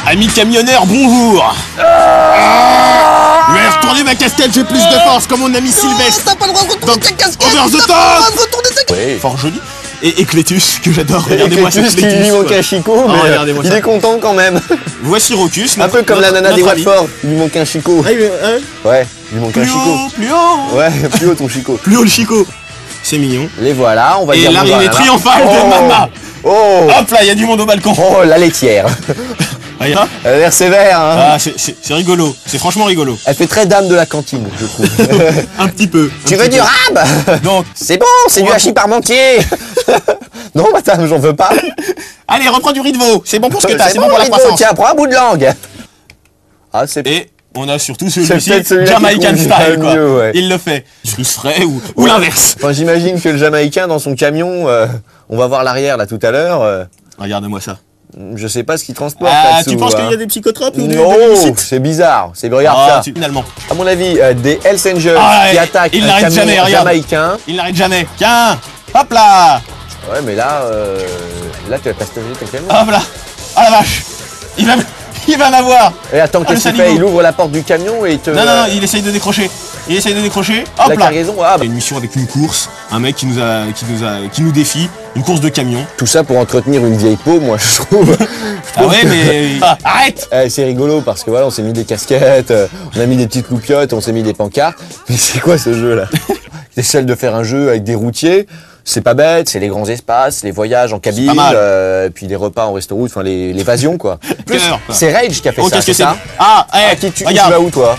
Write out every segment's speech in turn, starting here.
Amis camionneurs, bonjour. Je vais retourner ma casquette, j'ai plus de force, comme mon ami Sylvestre. T'as pas le droit de retourner ta casquette. Over the top. T'as pas le droit de retourner ta casquette. Oui. Fort joli. Et Clétus, que j'adore. Regardez-moi ça, Clétus qui lui manque un chicot, mais il est content quand même. Voici Rocus. Un peu comme la nana des Watford, il lui manque un chicot. Ouais, il lui manque un chicot. Plus haut. Ouais, plus haut ton chicot. Plus haut le chicot. C'est mignon. Les voilà, on va dire. Et l'arrivée triomphale de Mama. Oh. Hop là, il y a du monde au balcon. Oh, la laitière. Regarde. Elle a l'air sévère, hein. Ah, c'est rigolo. C'est franchement rigolo. Elle fait très dame de la cantine, je trouve. Un petit peu. Tu veux du rab? Donc, c'est bon, c'est du hachis parmentier. Non, madame, j'en veux pas. Allez, reprends du riz de veau. C'est bon pour ce que t'as, c'est bon pour la riz de croissance. veau. Tiens, prends un bout de langue. Ah, c'est... Et on a surtout celui-ci, celui Jamaican style, quoi. Mieux, ouais. Il le fait. Je serais ou l'inverse. Enfin, j'imagine que le Jamaïcain, dans son camion, on va voir l'arrière, là, tout à l'heure. Regarde-moi ça. Je sais pas ce qu'il transporte là-dessous. Tu penses qu'il y a des psychotropes ou Non, c'est bizarre. Regarde ça. Finalement. À mon avis, des Hells Angels qui attaquent un camion jamaïcain. Il n'arrête jamais. Tiens, hop là. Ouais, mais là, tu vas pas stationner ton camion. Hop là. Ah la vache. Il va m'avoir. Et attends, qu'est-ce qu'il fait? Il ouvre la porte du camion et il te... Non, il essaye de décrocher. Hop la là. cargaison, ah bah. Une mission avec une course, un mec qui nous défie, une course de camion. Tout ça pour entretenir une vieille peau, moi je trouve. Ah ouais, mais arrête. C'est rigolo parce que voilà, on s'est mis des casquettes, on a mis des petites loupiottes, on s'est mis des pancartes. Mais c'est quoi ce jeu là? T'essaies de faire un jeu avec des routiers. C'est pas bête, c'est les grands espaces, les voyages en cabine, puis les repas en restaurant, enfin l'évasion quoi. C'est Rage qui a fait ça, c'est ça? Tu vas où toi?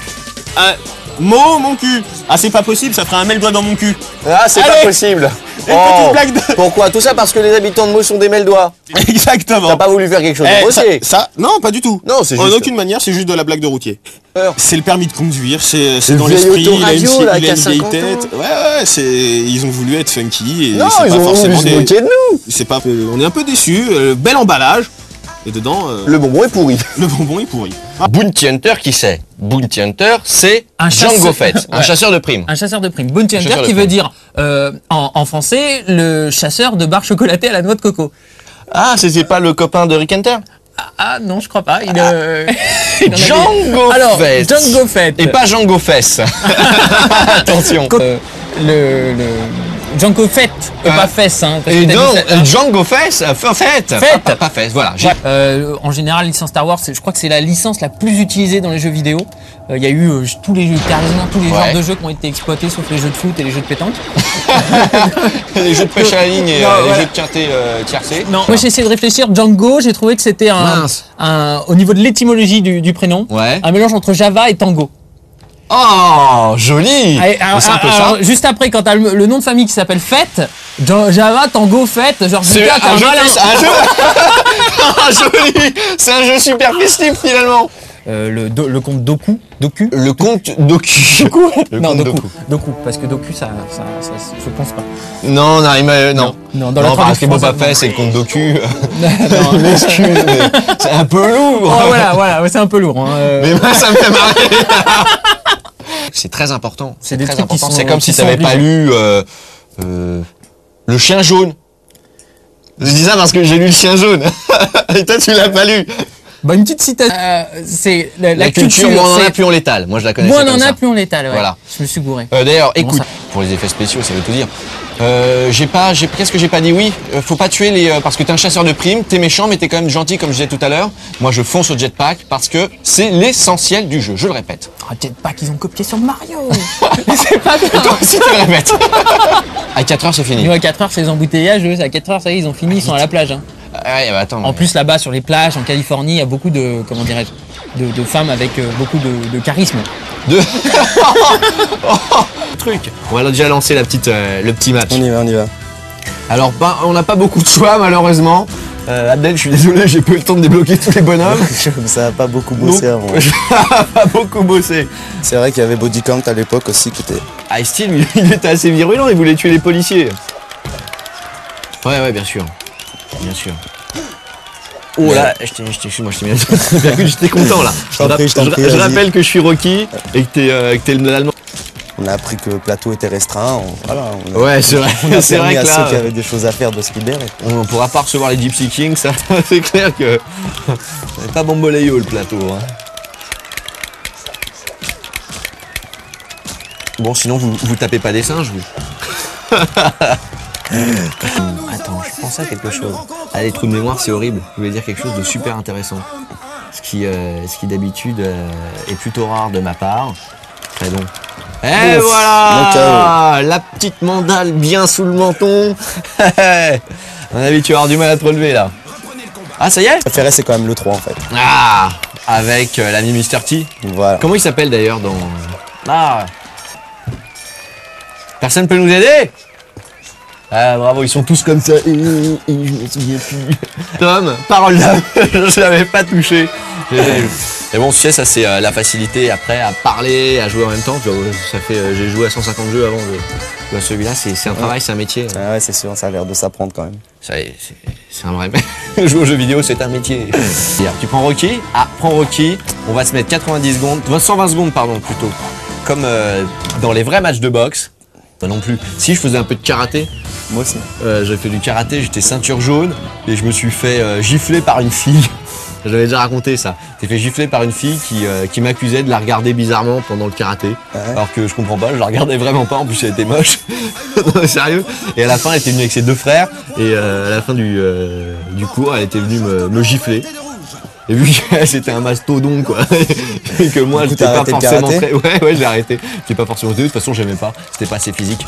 Mon cul. Ah c'est pas possible, ça ferait un mêle-doigt dans mon cul. Ah c'est pas possible. Petite blague de... Pourquoi? Tout ça parce que les habitants de Meaux sont des mêle-doigts. Exactement. T'as pas voulu faire quelque chose de grossier. Non, pas du tout. Non, c'est en juste... aucune manière, c'est juste de la blague de routier. C'est le permis de conduire, c'est le dans l'esprit, il a une vieille tête. Ouais, ils ont voulu être funky et non, c'est pas forcément se moquer de nous. C'est pas, on est un peu déçus. Bel emballage. Et dedans, le bonbon est pourri. Le bonbon est pourri. Bounty Hunter, qui c'est? Bounty Hunter, c'est Django Fett, un chasseur de primes. Un chasseur de primes. Bounty Hunter qui veut dire, en français, le chasseur de barres chocolatées à la noix de coco. Ah, c'était pas le copain de Rick Hunter? Ah non, je crois pas. Django Fett. Django Fett. Et pas Django Fess. Attention. Django Fett, pas Fess. Hein, et donc, Django Fett, pas Fess, voilà. En général, licence Star Wars, je crois que c'est la licence la plus utilisée dans les jeux vidéo. Il y a eu tous les jeux, quasiment tous les genres de jeux qui ont été exploités, sauf les jeux de foot et les jeux de pétanque. Les jeux de pêche à la ligne et les jeux de quinté tiercé. Non, moi j'ai essayé de réfléchir. Django, j'ai trouvé que c'était au niveau de l'étymologie du prénom, un mélange entre Java et Tango. Oh, joli. C'est un peu ça. Juste après, quand t'as le nom de famille qui s'appelle Fett, Java, Tango, Fett, genre c'est un jeu. Joli. C'est un jeu super festif finalement. Le compte Doku. Le compte Doku. Non, Doku, parce que Doku, ça, je pense pas. Non, non. Non, parce que Boba Fett, c'est le compte Doku. Non, m'excuse, mais c'est un peu lourd. Oh, voilà, c'est un peu lourd. Hein, Mais moi, ça me fait marrer. C'est très important. C'est très important. C'est comme si tu n'avais pas lu Le Chien Jaune. Je dis ça parce que j'ai lu Le Chien Jaune. Et toi, tu l'as pas lu. Bah, une petite citation. C'est la culture, moins on en a, plus on l'étale. Moi, je la connais. Moins on en a, plus on l'étale. Ouais. Voilà. Je me suis gouré. D'ailleurs, écoute, pour les effets spéciaux, ça veut tout dire. Qu'est-ce que j'ai pas dit? Oui, faut pas tuer parce que t'es un chasseur de primes, t'es méchant, mais t'es quand même gentil, comme je disais tout à l'heure. Moi, je fonce au jetpack parce que c'est l'essentiel du jeu. Je le répète. Oh, jetpack, ils ont copié sur Mario. C'est pas bien. Et toi aussi, tu le répètes. À 4h, c'est fini. Nous, à 4h, c'est les embouteillages. Eux, à 4h, ça y est, ils ont fini, ils sont à la plage. Hein. Ouais, bah attends. En plus, là-bas, sur les plages, en Californie, il y a beaucoup de, comment dirais-je, de femmes avec beaucoup de charisme. Truc. On va déjà lancer le petit match. On y va. Alors, on n'a pas beaucoup de choix, malheureusement. Abdel, je suis désolé, j'ai pas eu le temps de débloquer tous les bonhommes. Ça n'a pas beaucoup bossé avant. Ça n'a pas beaucoup bossé. C'est vrai qu'il y avait Body Count à l'époque aussi qui était... Ice-T, il était assez virulent, il voulait tuer les policiers. Ouais, bien sûr. Bien sûr. Oh là, excuse-moi, je t'ai mis j'étais content là. Je rappelle que je suis Rocky et que t'es l'allemand. a appris que le plateau était restreint. Ouais, c'est vrai. On a C'est vrai permis que à ceux là, qui avaient des choses à faire de se libérer. on pourra pas recevoir les Gypsy Kings, ça. C'est clair que c'est pas bamboléo le plateau. Hein. Bon, sinon vous tapez pas des singes, vous. Attends, je pensais à quelque chose. Ah, les trous de mémoire, c'est horrible. Je voulais dire quelque chose de super intéressant. Ce qui d'habitude est plutôt rare de ma part. Très bon. Et Ouf, voilà la petite mandale bien sous le menton. À mon avis, tu vas avoir du mal à te relever là. Ah, ça y est? Je préférais, c'est quand même le 3 en fait. Ah, avec l'ami Mr. T. Voilà. Comment il s'appelle d'ailleurs dans... Ah. Personne peut nous aider? Ah bravo, ils sont tous comme ça. Je me souviens plus. Tom, parole d'âme, je l'avais pas touché. Mais bon, tu sais, ça c'est la facilité après à parler, à jouer en même temps. Ça fait, j'ai joué à 150 jeux avant de celui-là. C'est un travail, c'est un métier. Ah ouais, c'est sûr, ça a l'air de s'apprendre quand même. C'est un vrai. Jouer aux jeux vidéo, c'est un métier. Tu prends Rocky? Ah, prends Rocky. On va se mettre 90 secondes, 120 secondes pardon plutôt. Comme dans les vrais matchs de boxe. Pas non plus. Si je faisais un peu de karaté. Moi aussi. J'ai fait du karaté, j'étais ceinture jaune et je me suis fait gifler par une fille. J'avais déjà raconté ça. J'ai fait gifler par une fille qui m'accusait de la regarder bizarrement pendant le karaté. Ouais. Alors que je comprends pas, je la regardais vraiment pas, en plus elle était moche. Non, sérieux. Et à la fin elle était venue avec ses deux frères et à la fin du cours elle était venue me gifler. Et vu que c'était un mastodon quoi, et que moi j'étais pas forcément très... Ouais, j'ai arrêté. J'étais pas forcément... De toute façon j'aimais pas, c'était pas assez physique.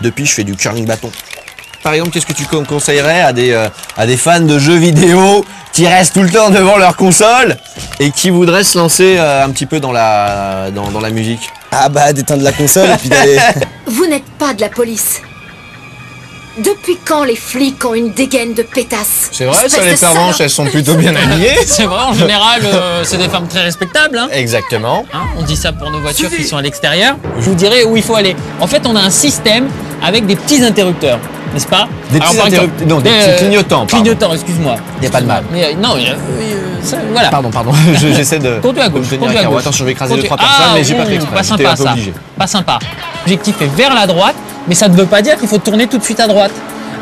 Depuis je fais du curling bâton. Par exemple, qu'est-ce que tu conseillerais à des fans de jeux vidéo qui restent tout le temps devant leur console et qui voudraient se lancer un petit peu dans la musique? Ah bah d'éteindre la console et puis d'aller... Vous n'êtes pas de la police. Depuis quand les flics ont une dégaine de pétasse? C'est vrai, Espèce ça, les de pervenches, salope. elles sont plutôt bien habillées. C'est vrai, en général, c'est des femmes très respectables. Hein. Exactement. Hein, on dit ça pour nos voitures qui sont à l'extérieur. Je vous dirai où il faut aller. En fait, on a un système avec des petits interrupteurs, n'est-ce pas? Des petits par exemple, interrupteurs, non, des petits clignotants, pardon. Clignotants, excuse-moi. Y a pas de mal. Mais non, ça, voilà. Pardon. J'essaie de Conduis à gauche, me tenir conduis à à carreau. gauche. Attention, je vais écraser Conduis- 2-3 personnes, mais j'ai pas fait exprès. Pas J'étais sympa un peu ça. obligé. Pas sympa. L'objectif est vers la droite, mais ça ne veut pas dire qu'il faut tourner tout de suite à droite.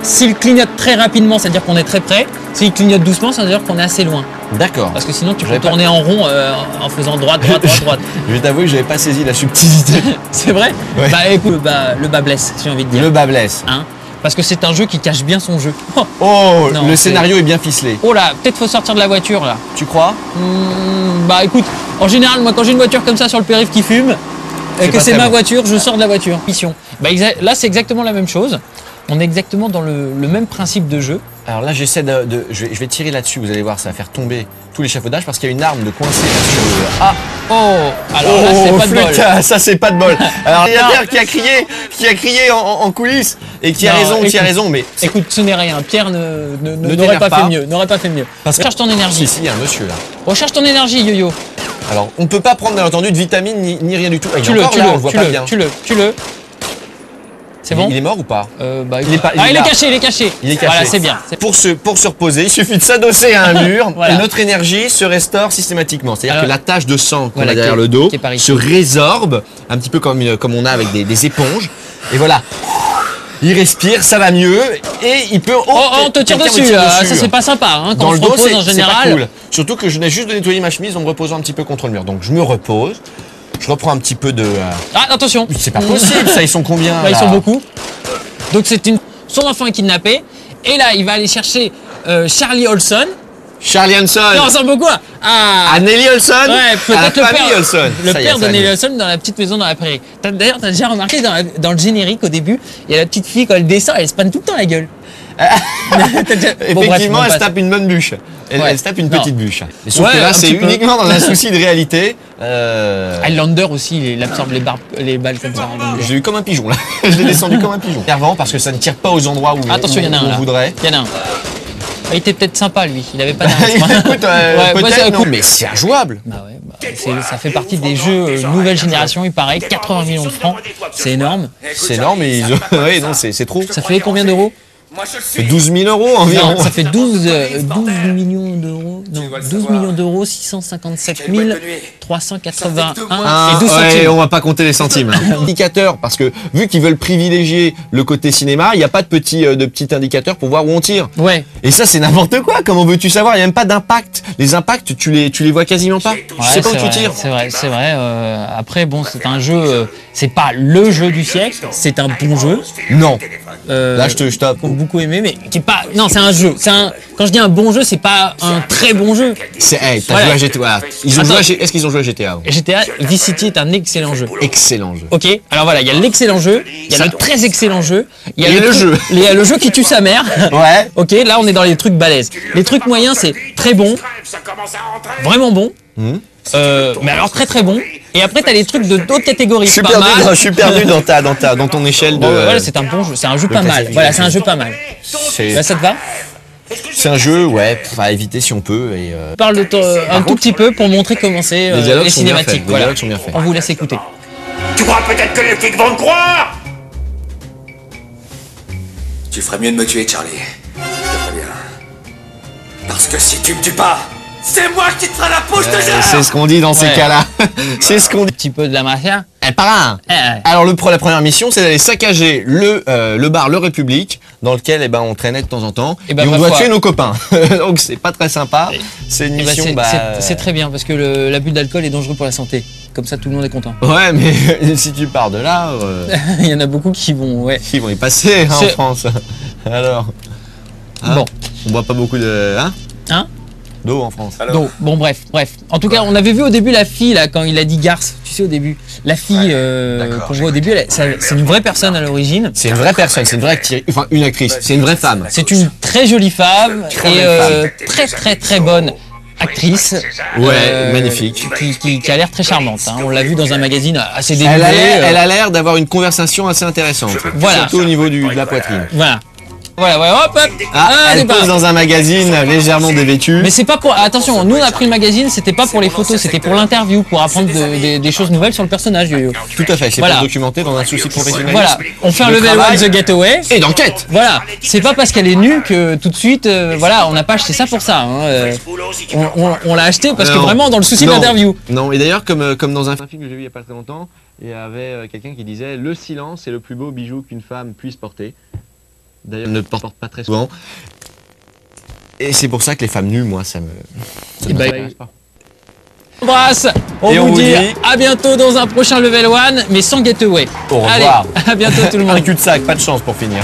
S'il clignote très rapidement, ça veut dire qu'on est très près. S'il clignote doucement, ça veut dire qu'on est assez loin. D'accord. Parce que sinon, tu peux J'avais pas- tourner en rond en faisant droite. Je vais t'avouer que j'avais pas saisi la subtilité. C'est vrai? Ouais. Bah écoute, le bas blesse, j'ai envie de dire. Le bas blesse. Hein, parce que c'est un jeu qui cache bien son jeu. Oh, Non, le c'est- scénario est bien ficelé. Oh là, peut-être faut sortir de la voiture là. Tu crois? Bah écoute, en général, moi quand j'ai une voiture comme ça sur le périph' qui fume, et que pas c'est très ma bon. voiture, je sors de la voiture. Mission. Bah là c'est exactement la même chose. On est exactement dans le même principe de jeu. Alors là, j'essaie je vais tirer là-dessus, vous allez voir, ça va faire tomber tout l'échafaudage parce qu'il y a une arme de coincée là sur le... Ah! Oh, alors là c'est pas de bol. Flûte, ça c'est pas de bol. Alors il y a Pierre qui a crié en coulisses et qui a Non, raison, écoute. qui a raison, mais Écoute, ce n'est rien. Pierre n'aurait t'énerve pas pas. fait mieux. N'aurait pas fait mieux. Recharge ton énergie. si, il y a un monsieur là. Recharge ton énergie, Yo-Yo. Alors on ne peut pas prendre bien entendu de vitamines ni rien du tout. Ah, il est encore là, on le voit pas bien. tue-le. C'est bon? Il est mort ou pas? Bah, il est pas- ah, il il est est là. caché, il est caché. Il est caché. Voilà, c'est bien. Pour se reposer, il suffit de s'adosser à un mur Voilà. et notre énergie se restaure systématiquement. C'est-à-dire Alors, que la tache de sang qu'on voilà, a derrière qui est- le dos qui est par ici. se résorbe, un petit peu comme on a avec des éponges. Et voilà. Il respire, ça va mieux et il peut... Oh, on te tire quelqu'un me dessus. tire Ça, dessus. c'est pas sympa. Hein, quand Dans on le se dos, repose, en c'est général. pas cool. Surtout que je venais juste de nettoyer ma chemise en me reposant un petit peu contre le mur. Donc je me repose, je reprends un petit peu de... Ah, attention. C'est pas possible ça, ils sont combien Bah, ils là sont beaucoup. Donc, son enfant est kidnappé. Et là, il va aller chercher Charlie Olson. Charlie Hanson, Ça ressemble beaucoup à Nelly Olson, Ouais, à la peut-être le famille père, Olson. le Ça y est, père ça de va Nelly mieux. Olson dans la petite maison dans la prairie. D'ailleurs, t'as déjà remarqué dans le générique au début, il y a la petite fille quand elle descend, elle se panne tout le temps la gueule. T'as déjà- Bon, bref, Effectivement, on elle se passe. tape une bonne bûche. Elle Ouais. se tape une Non. petite bûche. Et sauf Ouais, que là, un c'est petit peu. uniquement dans un souci de réalité. Highlander aussi, il absorbe les balles comme ça. Donc, Je l'ai eu comme un pigeon là. Je l'ai descendu comme un pigeon. Énervant parce que ça ne tire pas aux endroits où, Attention, il y en a où un on là. voudrait. Il y en a un. Il était peut-être sympa lui, il avait pas d'arrêt. Écoute, Ouais, moi, peut-être c'est- non, mais c'est injouable. Bah ouais, ça fait partie des jeux nouvelle génération, il paraît, 80 millions de francs, c'est énorme. C'est énorme, mais ouais, non, c'est trop. Ça fait combien d'euros? Ça fait 12 000 euros environ. Non, ça fait 12 millions d'euros. Non, 12 millions d'euros, 657 381 et 12 ouais, centimes. on va pas compter les centimes. Indicateur, parce que vu qu'ils veulent privilégier le côté cinéma, il n'y a pas de petit indicateur pour voir où on tire. Ouais. Et ça, c'est n'importe quoi. Comment veux-tu savoir? Il n'y a même pas d'impact. Les impacts, tu les vois quasiment pas. Tu sais pas où tu tires. C'est vrai, c'est vrai. Après, bon, c'est un jeu. C'est pas le jeu du siècle. C'est un bon jeu. Non. Là, je tape. J'ai beaucoup aimé, mais qui est pas. Non, c'est un jeu. Quand je dis un bon jeu, c'est pas un très bon jeu. Hey, t'as Voilà. joué à GTA. Voilà. Est-ce qu'ils ont joué à GTA avant? GTA Vice City est un excellent jeu. Excellent jeu. Ok, alors voilà, il y a l'excellent jeu, il y a le très excellent jeu, il y a Et le jeu. Il y a le jeu qui tue sa mère. Ouais. Ok, là on est dans les trucs balèzes. Les trucs moyens, c'est très bon, vraiment bon. Mais alors très très bon. Et après t'as les trucs de d'autres catégories. Je Pas mal. suis perdu dans ton échelle de. Bon, voilà, c'est un bon jeu, c'est un jeu pas mal. Voilà, c'est un jeu pas mal. Là, ça te va? C'est un jeu, ouais, à éviter si on peut. Et Parle de un tout petit peu pour montrer comment c'est les dialogues les sont bien faits. cinématiques. Les Voilà. dialogues sont bien faits. On vous laisse écouter. Tu crois peut-être que les flics vont te croire? Tu ferais mieux de me tuer, Charlie. Je te préviens. Parce que si tu me tues pas, c'est moi qui te ferai la peau, je te jure! C'est ce qu'on dit dans ces Ouais. cas-là. C'est ce qu'on dit. Un petit peu de la mafia. Par un. Alors la première mission, c'est d'aller saccager le bar Le République, dans lequel on traînait de temps en temps, Et ben, on ma doit foi. tuer nos copains. Donc c'est pas très sympa. C'est une Eh ben, mission. c'est très bien parce que l'abus d'alcool est dangereux pour la santé. Comme ça, tout le monde est content. Ouais, mais si tu pars de là, Il y en a beaucoup qui vont, ouais. ils vont y passer en C'est- France. Alors. Hein, Bon. On boit pas beaucoup de. Hein D'eau en France. Donc, bon, bref. En tout cas, on avait vu au début la fille, là, quand il a dit garce, tu sais, au début. La fille qu'on voit au début, c'est une vraie personne à l'origine. C'est une vraie personne, c'est une vraie actrice. Enfin, une actrice, c'est une vraie femme. C'est une très jolie femme Très et belle très, très, très bonne actrice. Ouais, magnifique. Qui a l'air très charmante. Hein. On l'a vu dans un magazine assez dénudé. Elle a l'air d'avoir une conversation assez intéressante. Voilà. Surtout au niveau de la poitrine. Voilà. Voilà, ouais, hop, hop. Elle c'est pas- pose dans un magazine légèrement dévêtu. Mais c'est pas pour. Attention, nous on a pris le magazine, c'était pas pour les photos, c'était pour l'interview, pour apprendre des choses nouvelles sur le personnage Yo-Yo. Tout à fait, c'est Voilà. pour documenter dans un souci professionnel. Voilà, on fait un Le level travail. 1 The Getaway. Et d'enquête. Voilà, c'est pas parce qu'elle est nue que tout de suite, voilà, on n'a pas acheté ça pour ça. Hein. On l'a acheté parce que Non. vraiment dans le souci de Non. l'interview. Non, et d'ailleurs, comme dans un film que j'ai vu il y a pas très longtemps, il y avait quelqu'un qui disait le silence est le plus beau bijou qu'une femme puisse porter. D'ailleurs, elle ne porte pas très souvent. Et c'est pour ça que les femmes nues, moi, ça Eh ben, m'intéresse pas. On embrasse, on Et on vous vous dit dit à bientôt dans un prochain level 1, mais sans Getaway. Au Allez, revoir. à bientôt tout le monde. Un cul-de-sac, pas de chance pour finir.